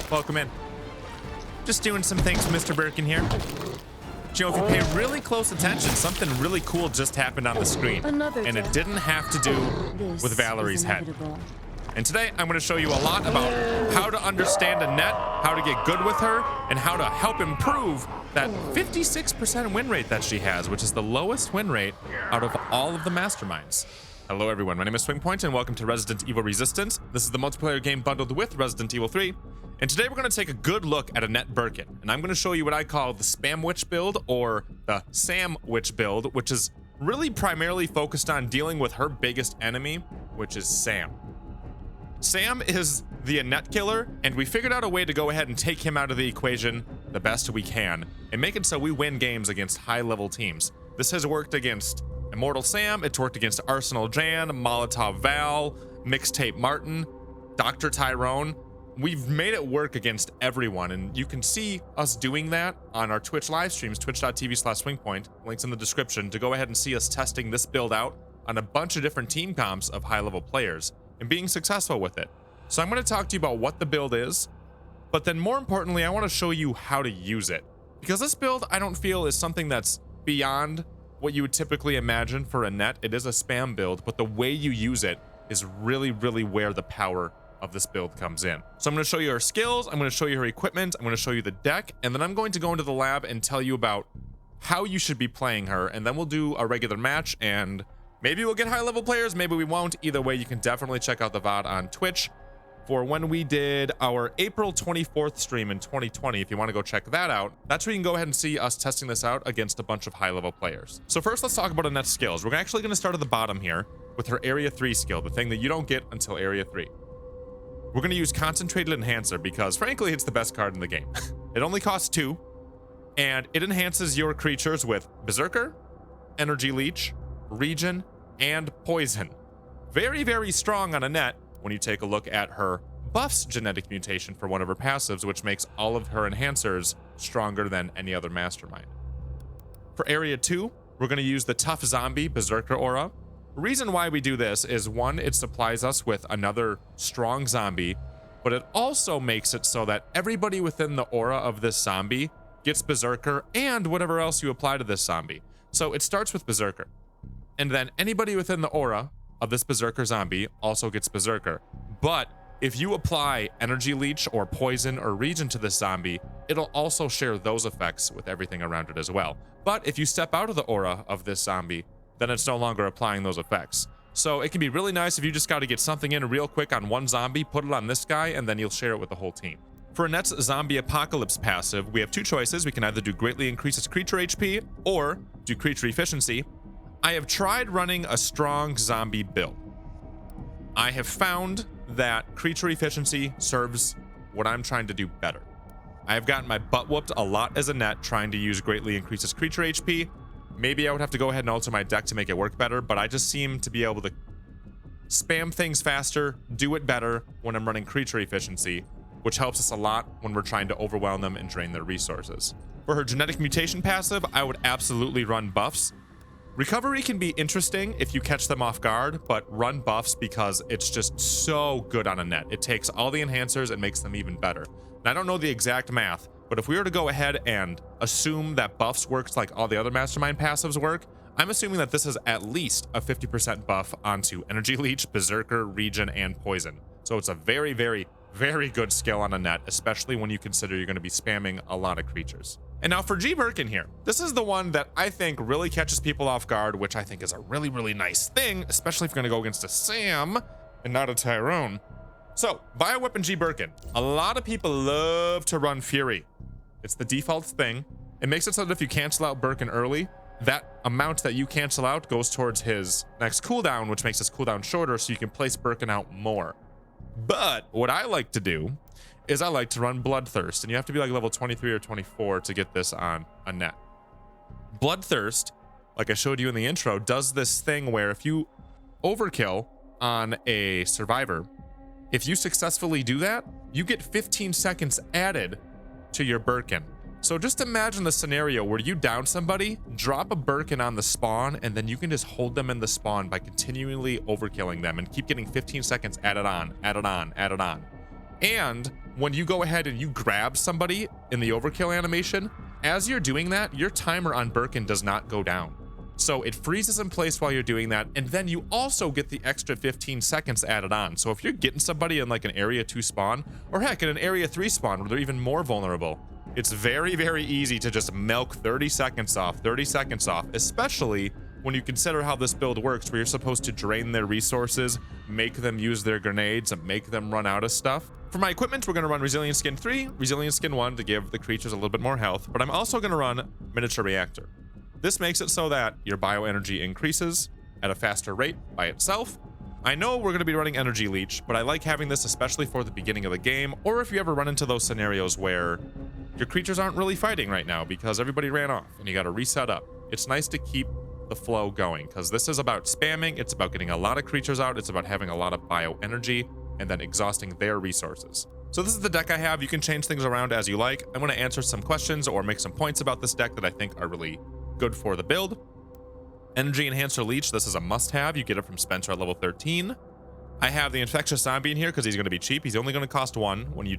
Welcome in. Just doing some things with Mr. Birkin here. You know, if you pay really close attention, something really cool just happened on the screen. And it didn't have to do with Valerie's head. And today, I'm going to show you a lot about how to understand Annette, how to get good with her, and how to help improve that 56% win rate that she has, which is the lowest win rate out of all of the masterminds. Hello, everyone. My name is SwingPoynt, and welcome to Resident Evil Resistance. This is the multiplayer game bundled with Resident Evil 3. And today, we're going to take a good look at Annette Birkin. And I'm going to show you what I call the SPAMwich build, or the SAMwich build, which is really primarily focused on dealing with her biggest enemy, which is Sam. Sam is the Annette killer, and we figured out a way to go ahead and take him out of the equation the best we can and make it so we win games against high-level teams. This has worked against Immortal Sam, it's worked against Arsenal Jan, Molotov Val, Mixtape Martin, Dr. Tyrone. We've made it work against everyone, and you can see us doing that on our Twitch live streams, twitch.tv/SwingPoynt, links in the description, to go ahead and see us testing this build out on a bunch of different team comps of high-level players and being successful with it. So I'm going to talk to you about what the build is, but then more importantly, I want to show you how to use it. Because this build, I don't feel, is something that's beyond what you would typically imagine for Annette. It is a spam build, but the way you use it is really, really where the power of this build comes in. So I'm going to show you her skills, I'm going to show you her equipment, I'm going to show you the deck, and then I'm going to go into the lab and tell you about how you should be playing her, and then we'll do a regular match, and maybe we'll get high level players, maybe we won't. Either way, you can definitely check out the VOD on Twitch for when we did our April 24th stream in 2020. If you want to go check that out, that's where you can go ahead and see us testing this out against a bunch of high level players. So first, let's talk about Annette's skills. We're actually going to start at the bottom here with her Area 3 skill, the thing that you don't get until Area 3. We're going to use Concentrated Enhancer because, frankly, it's the best card in the game. It only costs 2, and it enhances your creatures with Berserker, Energy Leech, Regen, and Poison. Very, very strong on Annette when you take a look at her buffs genetic mutation for one of her passives, which makes all of her enhancers stronger than any other mastermind. For Area 2, we're going to use the Tough Zombie Berserker Aura. Reason why we do this is, one, it supplies us with another strong zombie, but it also makes it so that everybody within the aura of this zombie gets Berserker and whatever else you apply to this zombie. So it starts with Berserker, and then anybody within the aura of this Berserker zombie also gets Berserker. But if you apply Energy Leech or Poison or Regen to this zombie, it'll also share those effects with everything around it as well. But if you step out of the aura of this zombie, then it's no longer applying those effects. So it can be really nice if you just got to get something in real quick on one zombie, put it on this guy, and then you'll share it with the whole team. For Annette's Zombie Apocalypse passive, we have two choices. We can either do greatly increase its creature HP or do creature efficiency. I have tried running a strong zombie build. I have found that creature efficiency serves what I'm trying to do better. I have gotten my butt whooped a lot as Annette trying to use greatly increase its creature HP. Maybe I would have to go ahead and alter my deck to make it work better, but I just seem to be able to spam things faster, do it better when I'm running creature efficiency, which helps us a lot when we're trying to overwhelm them and drain their resources. For her genetic mutation passive, I would absolutely run buffs. Recovery can be interesting if you catch them off guard, but run buffs because it's just so good on Annette. It takes all the enhancers and makes them even better. And I don't know the exact math, but if we were to go ahead and assume that buffs works like all the other mastermind passives work, I'm assuming that this is at least a 50% buff onto Energy Leech, Berserker, Regen, and Poison. So it's a very, very, very good skill on Annette, especially when you consider you're going to be spamming a lot of creatures. And now for G Birkin here, this is the one that I think really catches people off guard, which I think is a really, really nice thing, especially if you're going to go against a Sam and not a Tyrone. So, Bioweapon G Birkin. A lot of people love to run Fury. It's the default thing. It makes it so that if you cancel out Birkin early, that amount that you cancel out goes towards his next cooldown, which makes his cooldown shorter, so you can place Birkin out more. But what I like to do is I like to run Bloodthirst, and you have to be like level 23 or 24 to get this on Annette. Bloodthirst, like I showed you in the intro, does this thing where if you overkill on a survivor, if you successfully do that, you get 15 seconds added to your Birkin. So just imagine the scenario where you down somebody, drop a Birkin on the spawn, and then you can just hold them in the spawn by continually overkilling them and keep getting 15 seconds added on, added on, added on. And when you go ahead and you grab somebody in the overkill animation, as you're doing that, your timer on Birkin does not go down. So it freezes in place while you're doing that, and then you also get the extra 15 seconds added on. So if you're getting somebody in like an area 2 spawn, or heck, in an area 3 spawn where they're even more vulnerable, it's very, very easy to just milk 30 seconds off, especially when you consider how this build works, where you're supposed to drain their resources, make them use their grenades, and make them run out of stuff. For my equipment, we're going to run Resilience Skin 3, Resilience Skin 1 to give the creatures a little bit more health, but I'm also going to run Miniature Reactor. This makes it so that your bioenergy increases at a faster rate by itself. I know we're going to be running Energy Leech, but I like having this especially for the beginning of the game, or if you ever run into those scenarios where your creatures aren't really fighting right now because everybody ran off and you got to reset up. It's nice to keep the flow going, because this is about spamming, it's about getting a lot of creatures out, it's about having a lot of bioenergy and then exhausting their resources. So this is the deck I have. You can change things around as you like. I'm going to answer some questions or make some points about this deck that I think are really good for the build. Energy Enhancer Leech, this is a must-have. You get it from Spencer at level 13. I have the Infectious Zombie in here because he's going to be cheap. He's only going to cost 1 when you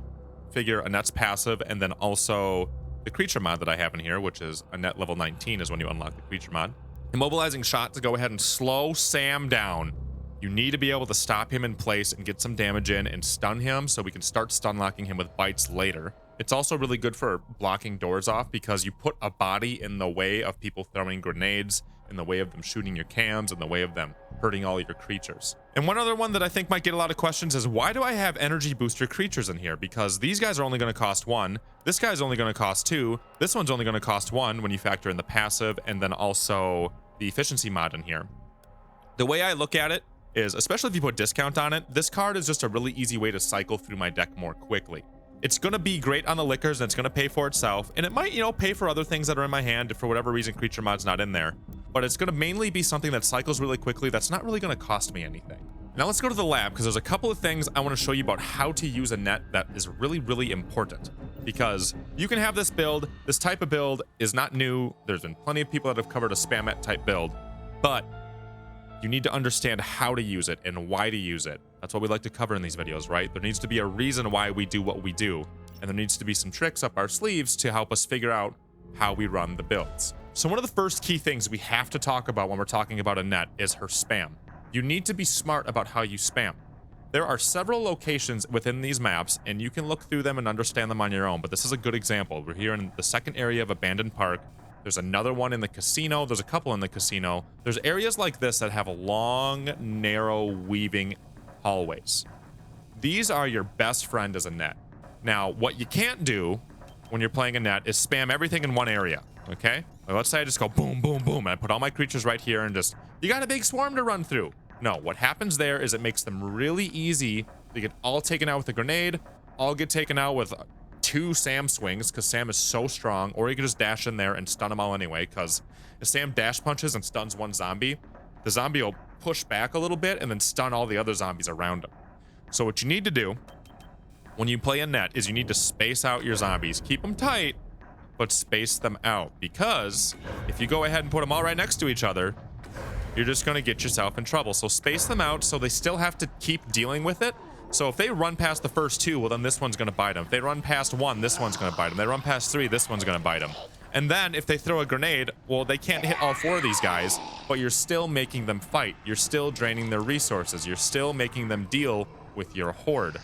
figure Annette's passive, and then also the creature mod that I have in here, which is Annette level 19 is when you unlock the creature mod. Immobilizing Shot to go ahead and slow Sam down. You need to be able to stop him in place and get some damage in and stun him so we can start stun locking him with bites later. It's also really good for blocking doors off because you put a body in the way of people throwing grenades, in the way of them shooting your cams, in the way of them hurting all your creatures. And one other one that I think might get a lot of questions is, why do I have energy booster creatures in here? Because these guys are only going to cost 1. This guy's only going to cost 2. This one's only going to cost 1 when you factor in the passive and then also the efficiency mod in here. The way I look at it is, especially if you put discount on it, this card is just a really easy way to cycle through my deck more quickly. It's going to be great on the lickers and it's going to pay for itself, and it might, pay for other things that are in my hand if for whatever reason creature mod's not in there, but it's going to mainly be something that cycles really quickly that's not really going to cost me anything. Now let's go to the lab, because there's a couple of things I want to show you about how to use Annette that is really, really important, because you can have this build. This type of build is not new. There's been plenty of people that have covered a Spamette type build, but you need to understand how to use it and why to use it. That's what we like to cover in these videos, right? There needs to be a reason why we do what we do, and there needs to be some tricks up our sleeves to help us figure out how we run the builds. So one of the first key things we have to talk about when we're talking about Annette is her spam. You need to be smart about how you spam. There are several locations within these maps, and you can look through them and understand them on your own, but this is a good example. We're here in the second area of Abandoned Park. There's another one in the casino. There's a couple in the casino. There's areas like this that have long, narrow, weaving hallways. These are your best friend as Annette. Now, what you can't do when you're playing Annette is spam everything in one area, okay? Like, let's say I just go boom, boom, boom, and I put all my creatures right here and just, you got a big swarm to run through. No, what happens there is it makes them really easy to get all taken out with a grenade, all get taken out with 2 Sam swings, because Sam is so strong, or you can just dash in there and stun them all anyway, because if Sam dash punches and stuns one zombie, the zombie will push back a little bit and then stun all the other zombies around him. So what you need to do when you play Annette is you need to space out your zombies. Keep them tight, but space them out, because if you go ahead and put them all right next to each other, you're just going to get yourself in trouble. So space them out so they still have to keep dealing with it. So if they run past the first 2, well, then this one's going to bite them. If they run past 1, this one's going to bite them. They run past 3, this one's going to bite them. And then if they throw a grenade, well, they can't hit all 4 of these guys, but you're still making them fight. You're still draining their resources. You're still making them deal with your horde.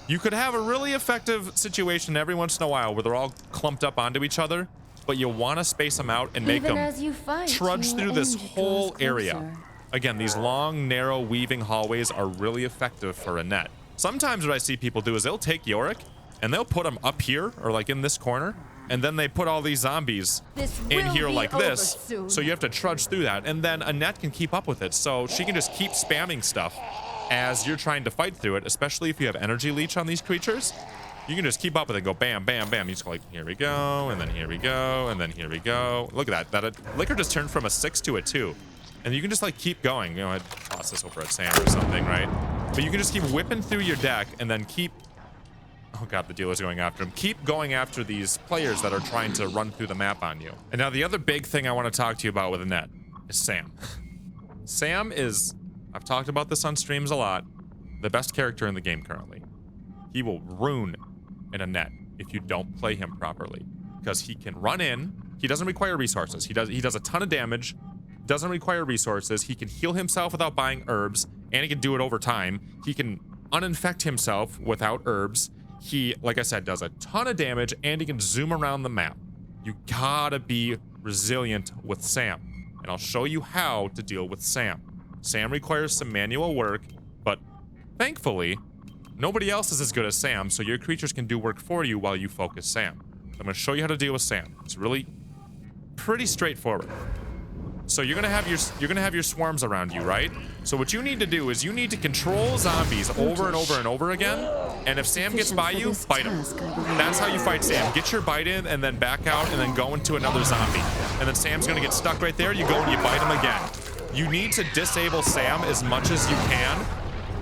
You could have a really effective situation every once in a while where they're all clumped up onto each other, but you want to space them out and make them trudge through this whole area. Again, these long, narrow, weaving hallways are really effective for Annette. Sometimes what I see people do is they'll take Yorick and they'll put him up here or like in this corner, and then they put all these zombies in here like this, so you have to trudge through that, and then Annette can keep up with it, so she can just keep spamming stuff as you're trying to fight through it, especially if you have energy leech on these creatures. You can just keep up with it and go bam, bam, bam. You just go like, here we go, and then here we go, and then here we go. Look at that. That liquor just turned from a 6 to a 2. And you can just like keep going. You know, I'd toss this over at Sam or something, right? But you can just keep whipping through your deck and then keep, oh god, the dealer's going after him. Keep going after these players that are trying to run through the map on you. And now the other big thing I want to talk to you about with Annette is Sam. Sam is, I've talked about this on streams a lot, the best character in the game currently. He will ruin in Annette if you don't play him properly, because he can run in. He doesn't require resources. He does a ton of damage. Doesn't require resources. He can heal himself without buying herbs, and he can do it over time. He can uninfect himself without herbs. He, like I said, does a ton of damage, and he can zoom around the map. You gotta be resilient with Sam, and I'll show you how to deal with Sam. Sam requires some manual work, but thankfully, nobody else is as good as Sam, so your creatures can do work for you while you focus Sam. So I'm gonna show you how to deal with Sam. It's really pretty straightforward. So you're gonna have your swarms around you, right? So what you need to do is you need to control zombies over and over and over again. And if Sam gets by you, bite him. That's how you fight Sam. Get your bite in and then back out and then go into another zombie. And then Sam's gonna get stuck right there. You go and you bite him again. You need to disable Sam as much as you can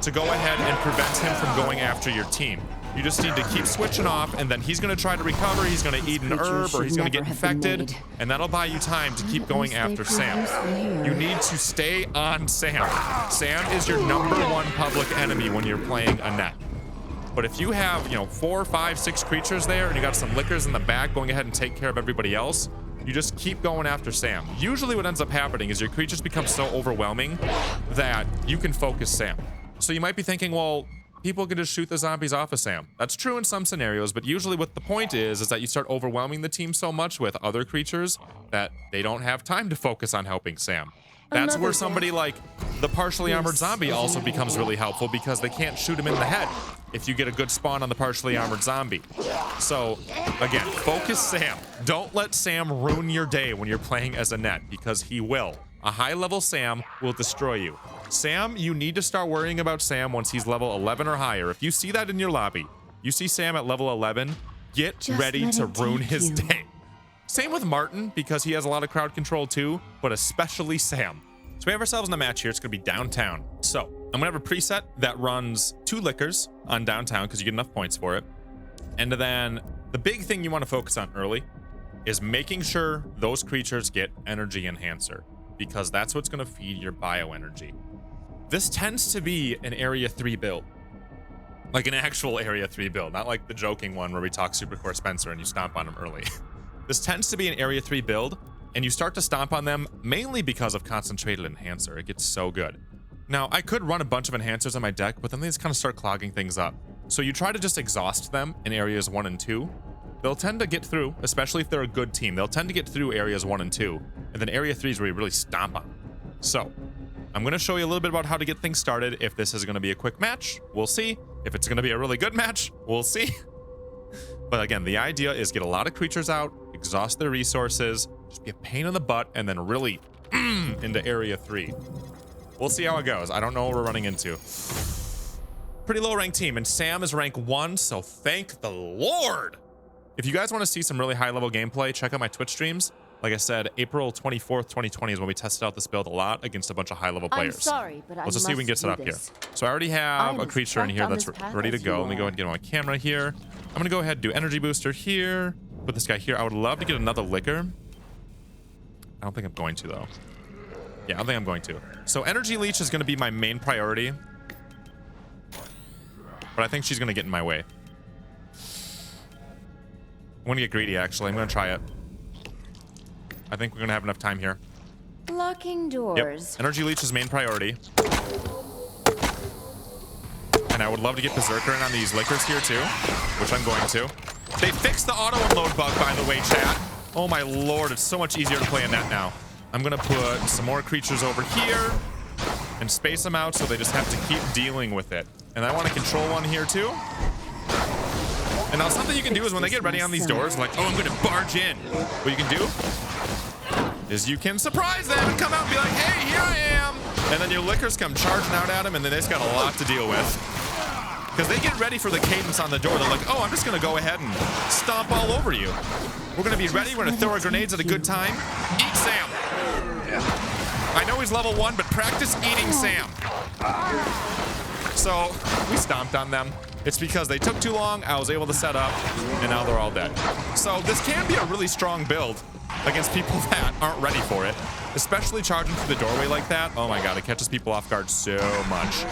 to go ahead and prevent him from going after your team. You just need to keep switching off, and then he's going to try to recover. He's going to eat an herb, or he's going to get infected, and that'll buy you time to keep going after Sam. You need to stay on Sam. Sam is your #1 public enemy when you're playing Annette. But if you have, 4, 5, 6 creatures there, and you got some lickers in the back going ahead and take care of everybody else, you just keep going after Sam. Usually what ends up happening is your creatures become so overwhelming that you can focus Sam. So you might be thinking, well, people can just shoot the zombies off of Sam. That's true in some scenarios, but usually what the point is that you start overwhelming the team so much with other creatures that they don't have time to focus on helping Sam. That's where somebody like the partially armored zombie also becomes really helpful, because they can't shoot him in the head if you get a good spawn on the partially armored zombie. So again, focus Sam. Don't let Sam ruin your day when you're playing as Annette, because he will. A high level Sam will destroy you. Sam, you need to start worrying about Sam once he's level 11 or higher. If you see that in your lobby, you see Sam at level 11, get ready to ruin his day. Same with Martin, because he has a lot of crowd control too, but especially Sam. So we have ourselves in a match here. It's gonna be downtown. So I'm gonna have a preset that runs 2 lickers on downtown because you get enough points for it. And then the big thing you want to focus on early is making sure those creatures get energy enhancer, because that's what's gonna feed your bioenergy. This tends to be an Area 3 build. Like an actual Area 3 build, not like the joking one where we talk Supercore Spencer and you stomp on him early. This tends to be an Area 3 build, and you start to stomp on them mainly because of Concentrated Enhancer. It gets so good. Now, I could run a bunch of enhancers on my deck, but then they just kind of start clogging things up. So you try to just exhaust them in areas 1 and 2. They'll tend to get through, especially if they're a good team. They'll tend to get through areas 1 and 2, and then Area 3 is where you really stomp on. So I'm going to show you a little bit about how to get things started. If this is going to be a quick match, we'll see. If it's going to be a really good match, we'll see. But again, the idea is get a lot of creatures out, exhaust their resources, just be a pain in the butt, and then really into Area 3. We'll see how it goes. I don't know what we're running into. Pretty low ranked team, and Sam is rank 1, so thank the Lord. If you guys want to see some really high level gameplay, check out my Twitch streams. Like I said, April 24th, 2020 is when we tested out this build a lot against a bunch of high-level players. I'm sorry, but let's just see if we can get set up here. So I already have a creature in here that's ready to go. Let me go ahead and get on my camera here. I'm going to go ahead and do energy booster here. Put this guy here. I would love to get another liquor. I don't think I'm going to, though. Yeah, I don't think I'm going to. So energy leech is going to be my main priority. But I think she's going to get in my way. I'm going to get greedy, actually. I'm going to try it. I think we're going to have enough time here. Locking doors. Yep. Energy leech is main priority. And I would love to get Berserker in on these liquors here too, which I'm going to. They fixed the auto unload bug, by the way, chat. Oh my lord, it's so much easier to play Annette now. I'm going to put some more creatures over here and space them out so they just have to keep dealing with it. And I want to control one here too. And now something you can do is when they get ready on these doors, like, oh, I'm going to barge in. What you can do is you can surprise them and come out and be like, hey, here I am. And then your lickers come charging out at them, and then they just got a lot to deal with. Because they get ready for the cadence on the door. They're like, oh, I'm just going to go ahead and stomp all over you. We're going to be ready. We're going to throw our grenades at a good time. Eat Sam. I know he's level 1, but practice eating Sam. So we stomped on them. It's because they took too long, I was able to set up, and now they're all dead. So this can be a really strong build against people that aren't ready for it, especially charging through the doorway like that. Oh my god, it catches people off guard so much.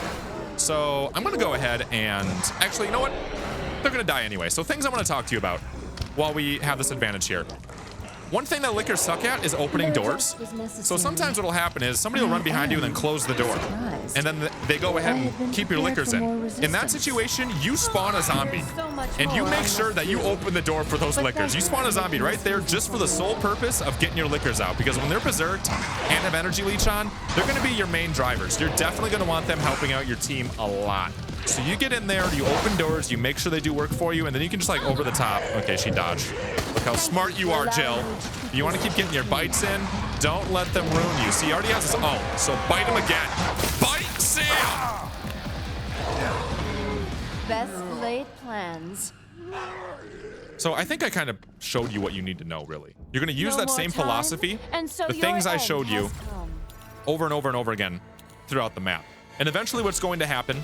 So I'm gonna go ahead and, actually, you know what? they're gonna die anyway. So things I want to talk to you about while we have this advantage here. One thing that lickers suck at is opening doors. So sometimes what'll happen is somebody will run behind you and then close the door. And then they go ahead and keep your lickers in. In that situation, you spawn a zombie. And you make sure that you open the door for those lickers. You spawn a zombie right there just for the sole purpose of getting your lickers out. Because when they're berserked and have energy leech on, they're gonna be your main drivers. You're definitely gonna want them helping out your team a lot. So you get in there, you open doors, you make sure they do work for you, and then you can just like over the top. Okay, she dodged. Look how smart you are, Jill. You want to keep getting your bites in? Don't let them ruin you. See, he already has his own, so bite him again. Bite Sam! Best laid plans. So I think I kind of showed you what you need to know, really. You're going to use that same philosophy, so the things I showed you, over and over and over again throughout the map. And eventually what's going to happen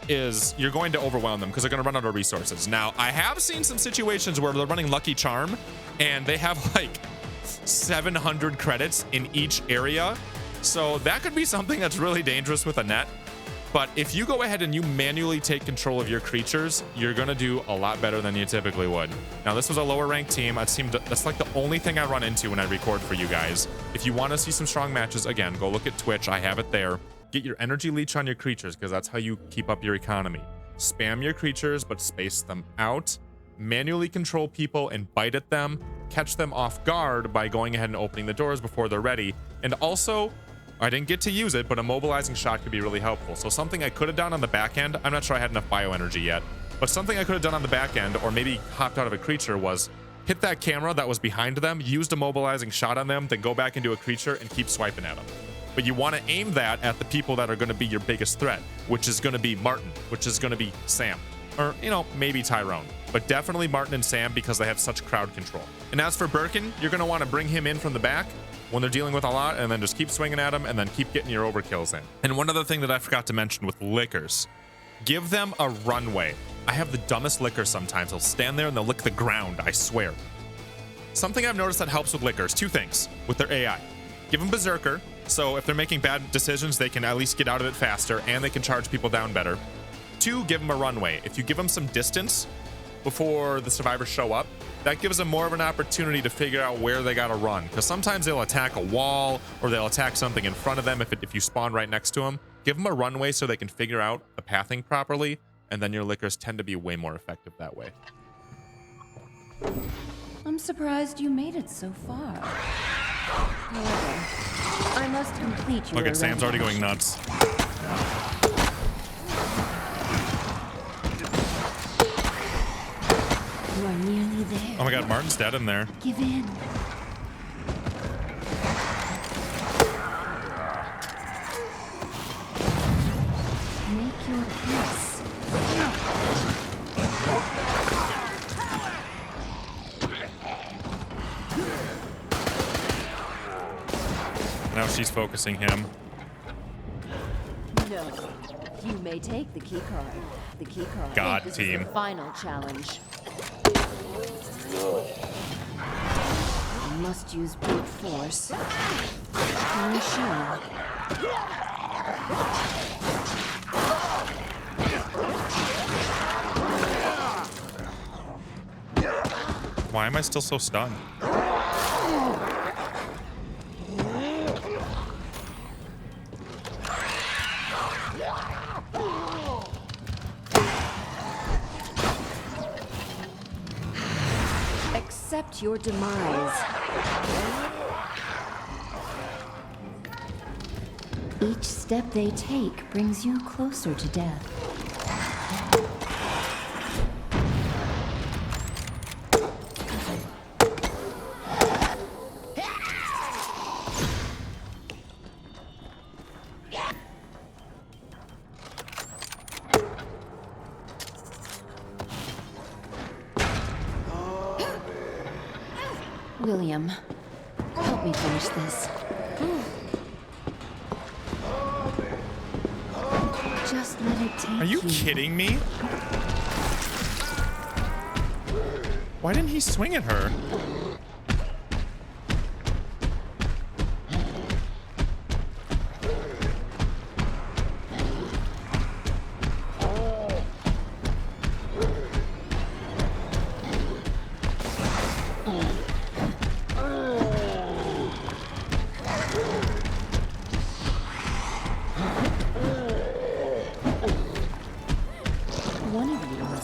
is you're going to overwhelm them because they're going to run out of resources. Now, I have seen some situations where they're running Lucky Charm and they have like 700 credits in each area. So that could be something that's really dangerous with Annette. But if you go ahead and you manually take control of your creatures, you're going to do a lot better than you typically would. Now, this was a lower ranked team. That's like the only thing I run into when I record for you guys. If you want to see some strong matches, again, go look at Twitch. I have it there. Get your energy leech on your creatures because that's how you keep up your economy. Spam your creatures, but space them out. Manually control people and bite at them. Catch them off guard by going ahead and opening the doors before they're ready. And also, I didn't get to use it, but a mobilizing shot could be really helpful. So something I could have done on the back end, I'm not sure I had enough bioenergy yet, but something I could have done on the back end, or maybe hopped out of a creature, was hit that camera that was behind them, used a mobilizing shot on them, then go back into a creature and keep swiping at them. But you want to aim that at the people that are going to be your biggest threat, which is going to be Martin, which is going to be Sam, or, you know, maybe Tyrone, but definitely Martin and Sam because they have such crowd control. And as for Birkin, you're going to want to bring him in from the back when they're dealing with a lot and then just keep swinging at them and then keep getting your overkills in. And one other thing that I forgot to mention with lickers, give them a runway. I have the dumbest lickers sometimes. They'll stand there and they'll lick the ground, I swear. Something I've noticed that helps with lickers, two things with their AI. Give them Berserker. So if they're making bad decisions, they can at least get out of it faster and they can charge people down better. Two, give them a runway. If you give them some distance before the survivors show up, that gives them more of an opportunity to figure out where they gotta run. Because sometimes they'll attack a wall or they'll attack something in front of them if you spawn right next to them. Give them a runway so they can figure out the pathing properly, and then your lickers tend to be way more effective that way. I'm surprised you made it so far. However, I must complete your Look at Sam's already going nuts. You are nearly there. Oh my god, Martin's dead in there. Give in. Make your peace. Now she's focusing him. No, you may take the key card. The key card. God, this team. is the final challenge. I must use brute force. Are you sure? Why am I still so stunned? Accept your demise. Each step they take brings you closer to death. William, help me finish this. Just let it take you. Are you kidding me? Why didn't he swing at her?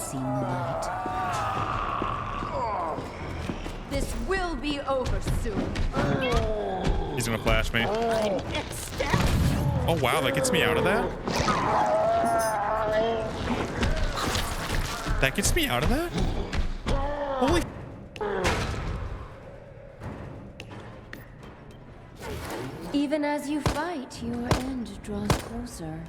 seen the light. This will be over soon. He's gonna flash me. Oh wow, that gets me out of that? That gets me out of that? Holy. Even as you fight, your end draws closer.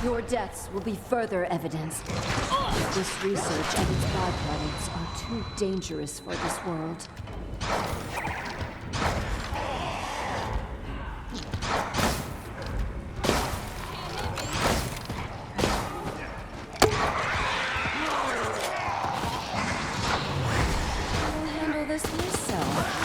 Your deaths will be further evidence. This research and its byproducts are too dangerous for this world. I'll handle this myself.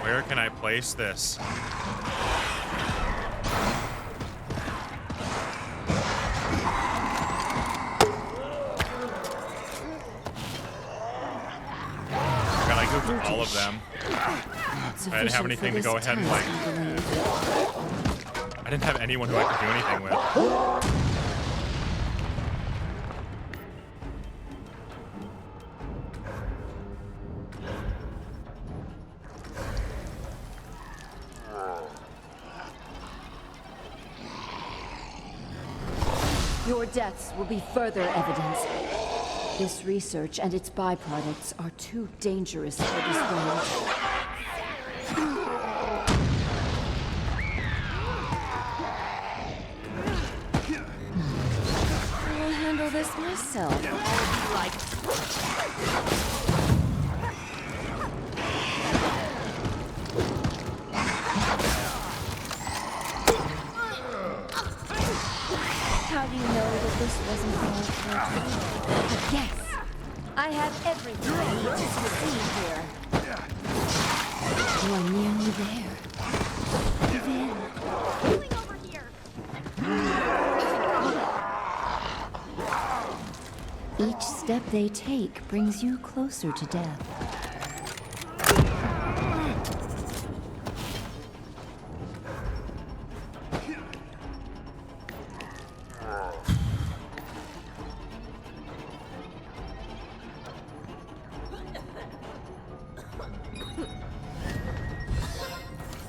Where can I place this? God, I goofed all of them. I didn't have anything to go ahead and like. I didn't have anyone who I could do anything with. Your deaths will be further evidence. This research and its byproducts are too dangerous for this world. I'll handle this myself. How do you know that this wasn't all for Yes, I have everything I need to succeed here. you? are nearly there. Give in. Pulling over here. Each step they take brings you closer to death.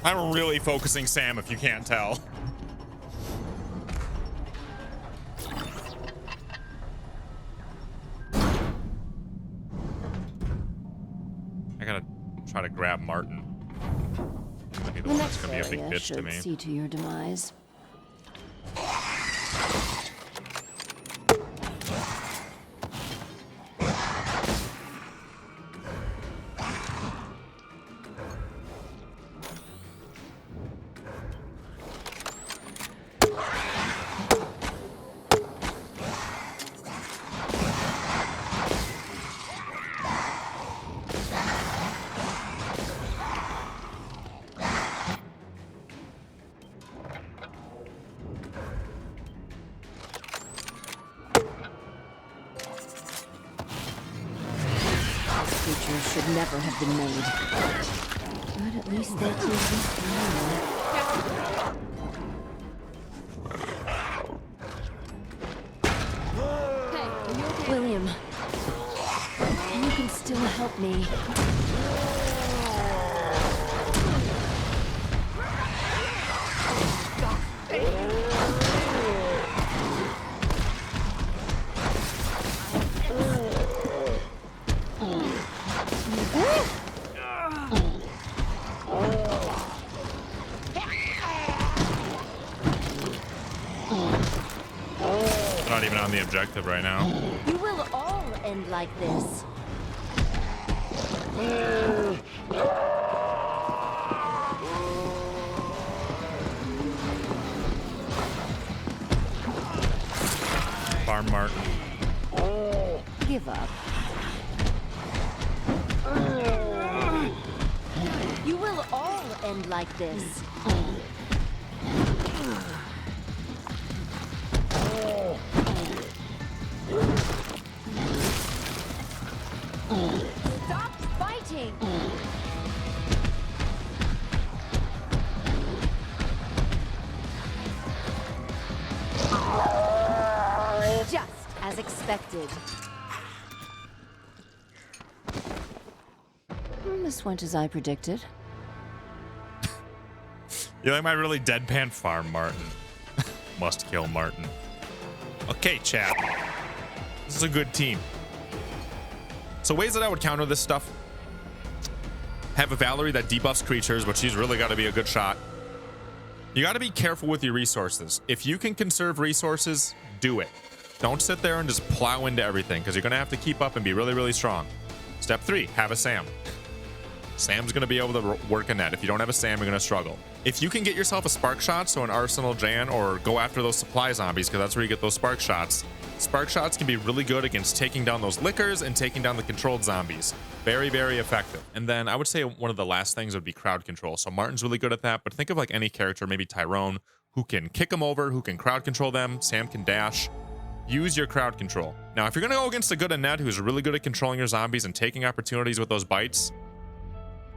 I'm really focusing Sam if you can't tell. I gotta try to grab Martin. Might be the one that's gonna be a big bitch to me. See to your demise. Creatures should never have been made. But at least they keep us alive. William, you can still help me. We're not even on the objective right now. You will all end like this. Farm Martin. Give up. You will all end like this. Stop fighting! Just as expected. This went as I predicted. You like my really deadpan farm, Martin? Must kill Martin. Okay, chat. This is a good team. So ways that I would counter this stuff. Have a Valerie that debuffs creatures, but she's really got to be a good shot. You got to be careful with your resources. If you can conserve resources, do it. Don't sit there and just plow into everything, because you're going to have to keep up and be really, really strong. Step 3, have a Sam. Sam's going to be able to work Annette. If you don't have a Sam, you're going to struggle. If you can get yourself a spark shot, so an Arsenal Jan, or go after those supply zombies, because that's where you get those spark shots. Spark shots can be really good against taking down those lickers and taking down the controlled zombies. Very, very effective. And then I would say one of the last things would be crowd control. So Martin's really good at that, but think of like any character, maybe Tyrone, who can kick them over, who can crowd control them. Sam can dash. Use your crowd control. Now, if you're going to go against a good Annette who's really good at controlling your zombies and taking opportunities with those bites,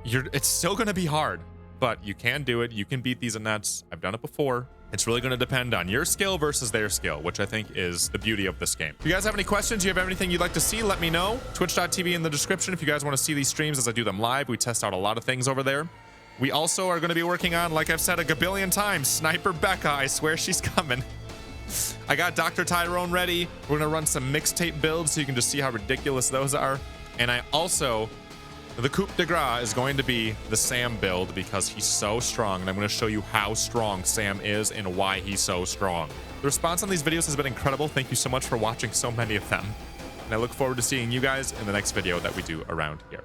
it's still going to be hard, but you can do it. You can beat these Annettes. I've done it before. It's really going to depend on your skill versus their skill, which I think is the beauty of this game. If you guys have any questions, you have anything you'd like to see, let me know. Twitch.tv in the description if you guys want to see these streams as I do them live. We test out a lot of things over there. We also are going to be working on, like I've said a gabillion times, Sniper Becca. I swear she's coming. I got Dr. Tyrone ready. We're going to run some mixtape builds so you can just see how ridiculous those are. And I also... the coup de grace is going to be the Sam build because he's so strong, and I'm going to show you how strong Sam is and why he's so strong. The response on these videos has been incredible. Thank you so much for watching so many of them, and I look forward to seeing you guys in the next video that we do around here.